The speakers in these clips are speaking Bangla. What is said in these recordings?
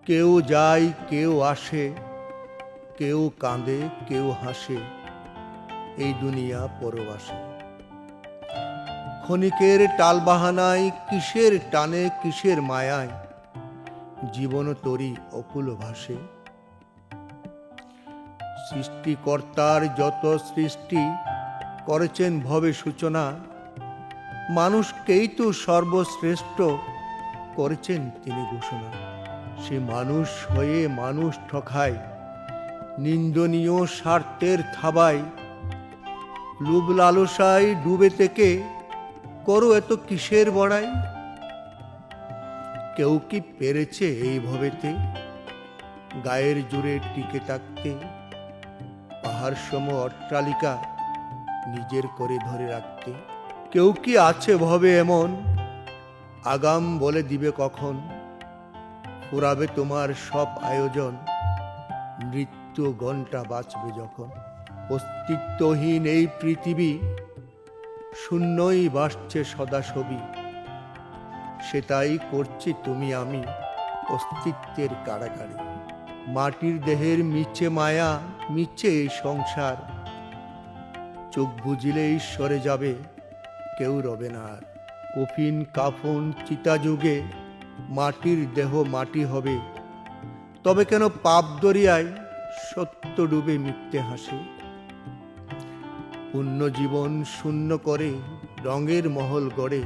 কেউ যায় কেউ আসে, কেউ কাঁদে কেউ হাসে, এই দুনিয়া পরবাসে। ক্ষণিকের টালবাহানায় কিসের টানে কিসের মায়ায় জীবন তরি অকুল ভাসে। সৃষ্টিকর্তার যত সৃষ্টি করেছেন ভবে সূচনা, মানুষকেই তো সর্বশ্রেষ্ঠ করেছেন তিনি ঘোষণা। সে মানুষ হয়ে মানুষ ঠকায়, নিন্দনীয় স্বার্থের থাবায়, লোভ লালসায় ডুবে থেকে করো এত কিসের বড়াই। কেউ কি পেরেছে এই ভবেতে গায়ের জোরে টিকে থাকতে, পাহাড় সম অট্টালিকা নিজের করে ধরে রাখতে। কেউ কি আছে ভবে এমন, আগাম বলে দিবে কখন ফুরাবে তোমার সব আয়োজন, মৃত্যু ঘণ্টা বাঁচবে যখন। অস্তিত্বহীন এই পৃথিবী শূন্যই বাসছে সদা ছবি, সেটাই করছি তুমি আমি অস্তিত্বের কারাগারে। মাটির দেহের মিছে মায়া মিছে এই সংসার, চোখ বুঝিলেই সরে যাবে কেউ রবে না আর। কফিন কাফন চিতা যুগে মাটির দেহ মাটি হবে, তবে কেন পাপ দরিয়ায় সত্য ডুবে মিথ্যে হাসে। পুণ্য জীবন শূন্য করে রঙের মহল গড়ে,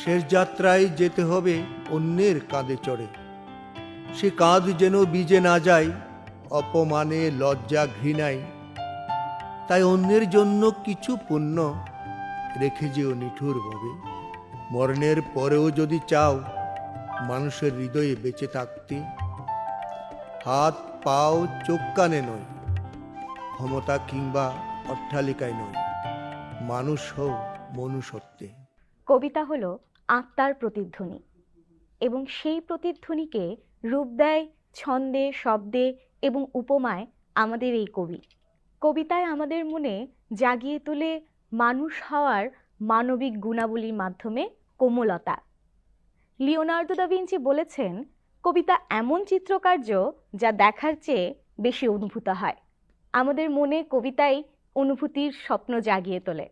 শেষ যাত্রায় যেতে হবে অন্যের কাঁধে চড়ে। সে কাঁধ যেন বিজে না যায় অপমানে লজ্জা ঘৃণায়, তাই অন্যের জন্য কিছু পুণ্য রেখে যেও নিঠুর ভাবে। মরণের পরেও যদি চাও মানুষের হৃদয়ে বেঁচে থাকতে, হাত পাও চোখ কানে নয়, ক্ষমতা কিংবা অট্টালিকায় নয়, মানুষ হও মনুষ্যত্বে। কবিতা হলো আত্মার প্রতিধ্বনি, এবং সেই প্রতিধ্বনিকে রূপ দেয় ছন্দে, শব্দে এবং উপমায় আমাদের এই কবি। কবিতায় আমাদের মনে জাগিয়ে তোলে মানুষ হওয়ার মানবিক গুণাবলীর মাধ্যমে কোমলতা। লিওনার্দো দা ভিঞ্চি বলেছেন, কবিতা এমন চিত্রকার্য যা দেখার চেয়ে বেশি অনুভূত হয়। আমাদের মনে কবিতাই অনুভূতির স্বপ্ন জাগিয়ে তোলে।